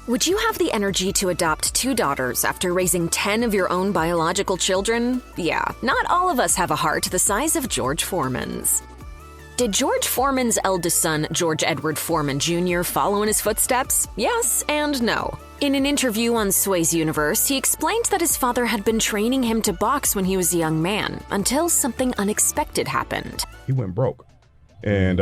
Would you have the energy to adopt 2 daughters after raising 10 of your own biological children? Yeah, not all of us have a heart the size of George Foreman's. Did George Foreman's eldest son, George Edward Foreman Jr., follow in his footsteps? Yes and no. In an interview on Sway's Universe, he explained that his father had been training him to box when he was a young man, until something unexpected happened. He went broke. And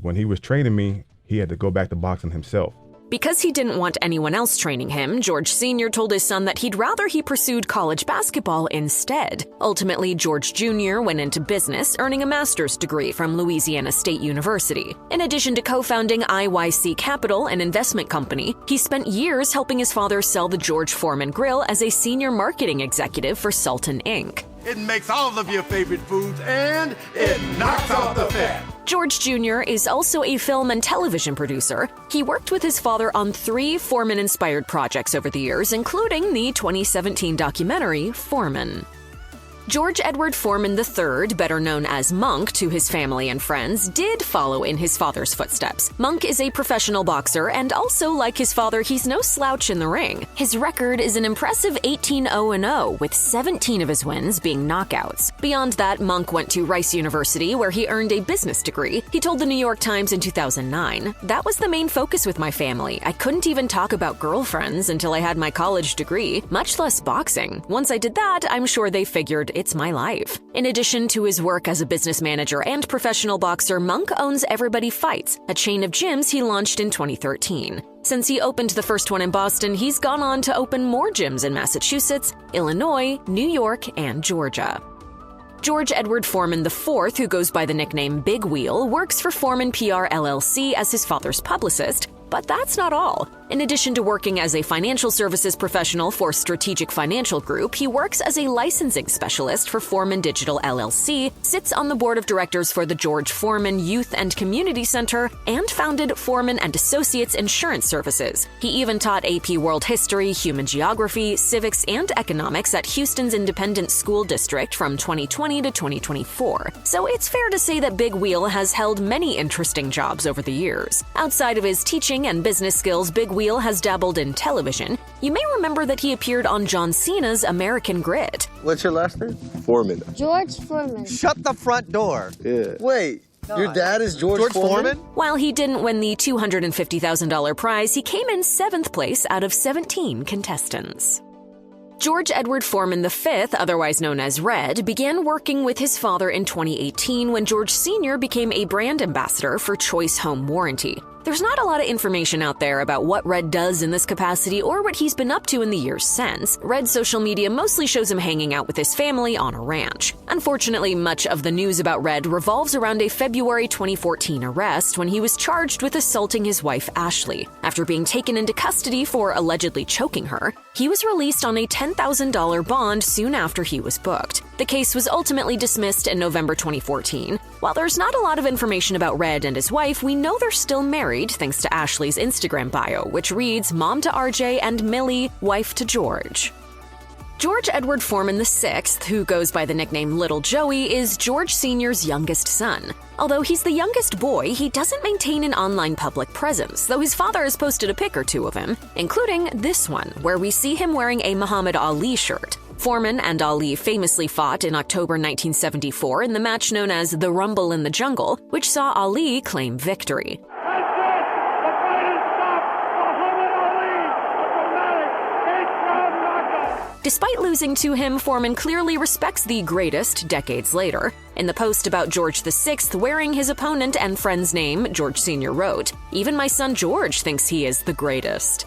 when he was training me, he had to go back to boxing himself. Because he didn't want anyone else training him, George Sr. told his son that he'd rather he pursued college basketball instead. Ultimately, George Jr. went into business, earning a master's degree from Louisiana State University. In addition to co-founding IYC Capital, an investment company, he spent years helping his father sell the George Foreman Grill as a senior marketing executive for Sultan Inc. It makes all of your favorite foods, and it knocks off the fat. George Jr. is also a film and television producer. He worked with his father on 3 Foreman-inspired projects over the years, including the 2017 documentary, Foreman. George Edward Foreman III, better known as Monk to his family and friends, did follow in his father's footsteps. Monk is a professional boxer, and also, like his father, he's no slouch in the ring. His record is an impressive 18-0-0, with 17 of his wins being knockouts. Beyond that, Monk went to Rice University, where he earned a business degree. He told the New York Times in 2009, "That was the main focus with my family. I couldn't even talk about girlfriends until I had my college degree, much less boxing. Once I did that, I'm sure they figured it's my life." In addition to his work as a business manager and professional boxer, Monk owns Everybody Fights, a chain of gyms he launched in 2013. Since he opened the first one in Boston, he's gone on to open more gyms in Massachusetts, Illinois, New York, and Georgia. George Edward Foreman IV, who goes by the nickname Big Wheel, works for Foreman PR LLC as his father's publicist. But that's not all. In addition to working as a financial services professional for Strategic Financial Group, he works as a licensing specialist for Foreman Digital LLC, sits on the board of directors for the George Foreman Youth and Community Center, and founded Foreman and Associates Insurance Services. He even taught AP World History, Human Geography, Civics, and Economics at Houston's Independent School District from 2020 to 2024. So it's fair to say that Big Wheel has held many interesting jobs over the years. Outside of his teaching and business skills, Big Wheel has dabbled in television. You may remember that he appeared on John Cena's American Grid. What's your last name? Foreman. George Foreman. Shut the front door. Yeah. Wait, your dad is George Foreman? While he didn't win the $250,000 prize, he came in 7th place out of 17 contestants. George Edward Foreman V, otherwise known as Red, began working with his father in 2018 when George Sr. became a brand ambassador for Choice Home Warranty. There's not a lot of information out there about what Red does in this capacity or what he's been up to in the years since. Red's social media mostly shows him hanging out with his family on a ranch. Unfortunately, much of the news about Red revolves around a February 2014 arrest when he was charged with assaulting his wife Ashley. After being taken into custody for allegedly choking her, he was released on a $10,000 bond soon after he was booked. The case was ultimately dismissed in November 2014. While there's not a lot of information about Red and his wife, we know they're still married thanks to Ashley's Instagram bio, which reads, "Mom to RJ and Millie, wife to George." George Edward Foreman VI, who goes by the nickname Little Joey, is George Sr.'s youngest son. Although he's the youngest boy, he doesn't maintain an online public presence, though his father has posted a pic or two of him, including this one, where we see him wearing a Muhammad Ali shirt. Foreman and Ali famously fought in October 1974 in the match known as the Rumble in the Jungle, which saw Ali claim victory. Despite losing to him, Foreman clearly respects the greatest decades later. In the post about George VI wearing his opponent and friend's name, George Sr. wrote, "Even my son George thinks he is the greatest."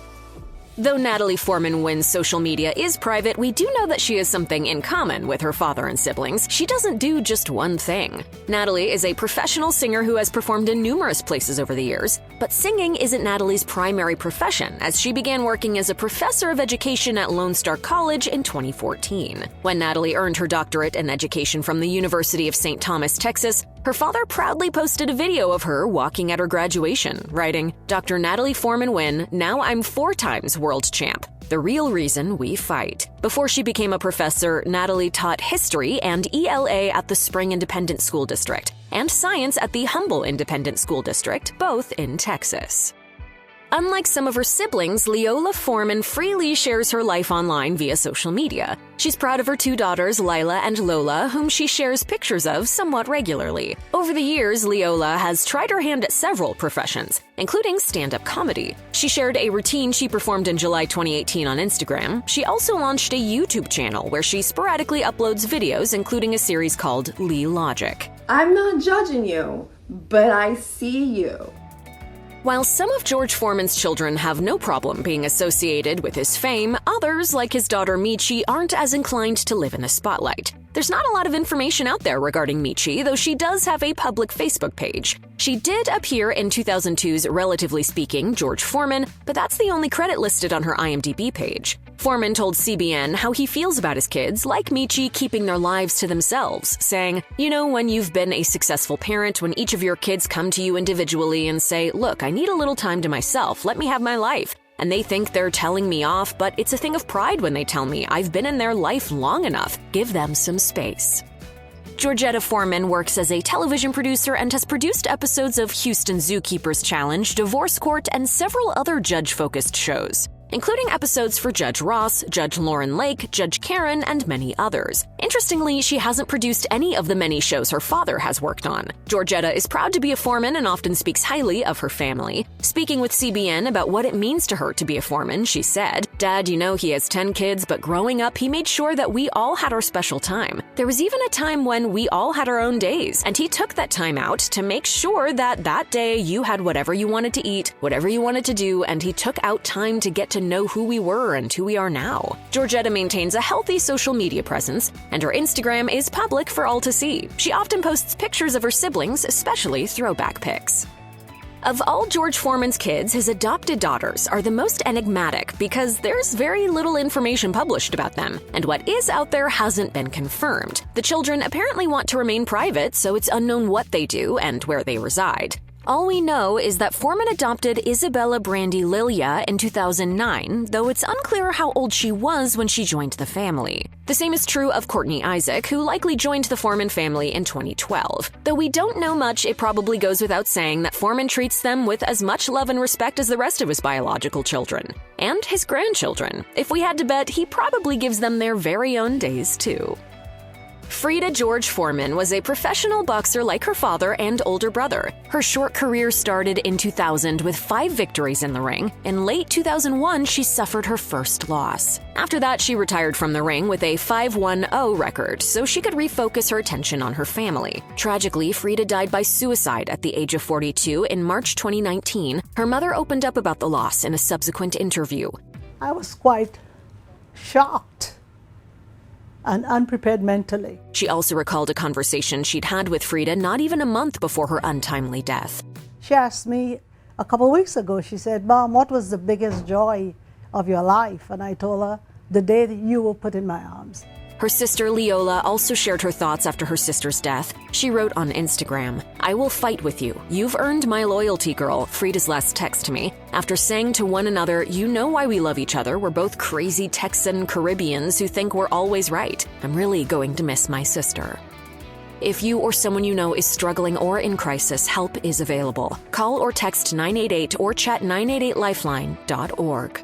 Though Natalie Foreman-Wynn's social media is private, we do know that she has something in common with her father and siblings. She doesn't do just one thing. Natalie is a professional singer who has performed in numerous places over the years, but singing isn't Natalie's primary profession, as she began working as a professor of education at Lone Star College in 2014. When Natalie earned her doctorate in education from the University of St. Thomas, Texas, her father proudly posted a video of her walking at her graduation, writing, "Dr. Natalie Foreman-Wynn, now I'm 4 times world champ. The real reason we fight." Before she became a professor, Natalie taught history and ELA at the Spring Independent School District and science at the Humble Independent School District, both in Texas. Unlike some of her siblings, Leola Foreman freely shares her life online via social media. She's proud of her 2 daughters, Lila and Lola, whom she shares pictures of somewhat regularly. Over the years, Leola has tried her hand at several professions, including stand-up comedy. She shared a routine she performed in July 2018 on Instagram. She also launched a YouTube channel where she sporadically uploads videos, including a series called Lee Logic. I'm not judging you, but I see you. While some of George Foreman's children have no problem being associated with his fame, others, like his daughter Michi, aren't as inclined to live in the spotlight. There's not a lot of information out there regarding Michi, though she does have a public Facebook page. She did appear in 2002's Relatively Speaking, George Foreman, but that's the only credit listed on her IMDb page. Foreman told CBN how he feels about his kids, like Michi, keeping their lives to themselves, saying, "You know, when you've been a successful parent, when each of your kids come to you individually and say, 'Look, I need a little time to myself, let me have my life,' and they think they're telling me off, but it's a thing of pride when they tell me I've been in their life long enough. Give them some space." Georgetta Foreman works as a television producer and has produced episodes of Houston Zookeeper's Challenge, Divorce Court, and several other judge-focused shows, including episodes for Judge Ross, Judge Lauren Lake, Judge Karen, and many others. Interestingly, she hasn't produced any of the many shows her father has worked on. Georgetta is proud to be a Foreman and often speaks highly of her family. Speaking with CBN about what it means to her to be a Foreman, she said, "Dad, you know he has 10 kids, but growing up, he made sure that we all had our special time. There was even a time when we all had our own days, and he took that time out to make sure that that day you had whatever you wanted to eat, whatever you wanted to do, and he took out time to get to know who we were and who we are now." Georgetta maintains a healthy social media presence, and her Instagram is public for all to see. She often posts pictures of her siblings, especially throwback pics. Of all George Foreman's kids, his adopted daughters are the most enigmatic because there's very little information published about them, and what is out there hasn't been confirmed. The children apparently want to remain private, so it's unknown what they do and where they reside. All we know is that Foreman adopted Isabella Brandie Lilja in 2009, though it's unclear how old she was when she joined the family. The same is true of Courtney Isaac, who likely joined the Foreman family in 2012. Though we don't know much, it probably goes without saying that Foreman treats them with as much love and respect as the rest of his biological children. And his grandchildren. If we had to bet, he probably gives them their very own days, too. Freeda George Foreman was a professional boxer like her father and older brother. Her short career started in 2000 with 5 victories in the ring. In late 2001, she suffered her first loss. After that, she retired from the ring with a 5-1-0 record so she could refocus her attention on her family. Tragically, Freeda died by suicide at the age of 42 in March 2019. Her mother opened up about the loss in a subsequent interview. I was quite shocked and unprepared mentally. She also recalled a conversation she'd had with Freeda not even a month before her untimely death. She asked me a couple of weeks ago, she said, "Mom, what was the biggest joy of your life?" And I told her, "The day that you were put in my arms." Her sister Leola also shared her thoughts after her sister's death. She wrote on Instagram, "I will fight with you. You've earned my loyalty, girl," Freeda's last text to me, after saying to one another, "You know why we love each other. We're both crazy Texan Caribbeans who think we're always right. I'm really going to miss my sister." If you or someone you know is struggling or in crisis, help is available. Call or text 988 or chat 988lifeline.org.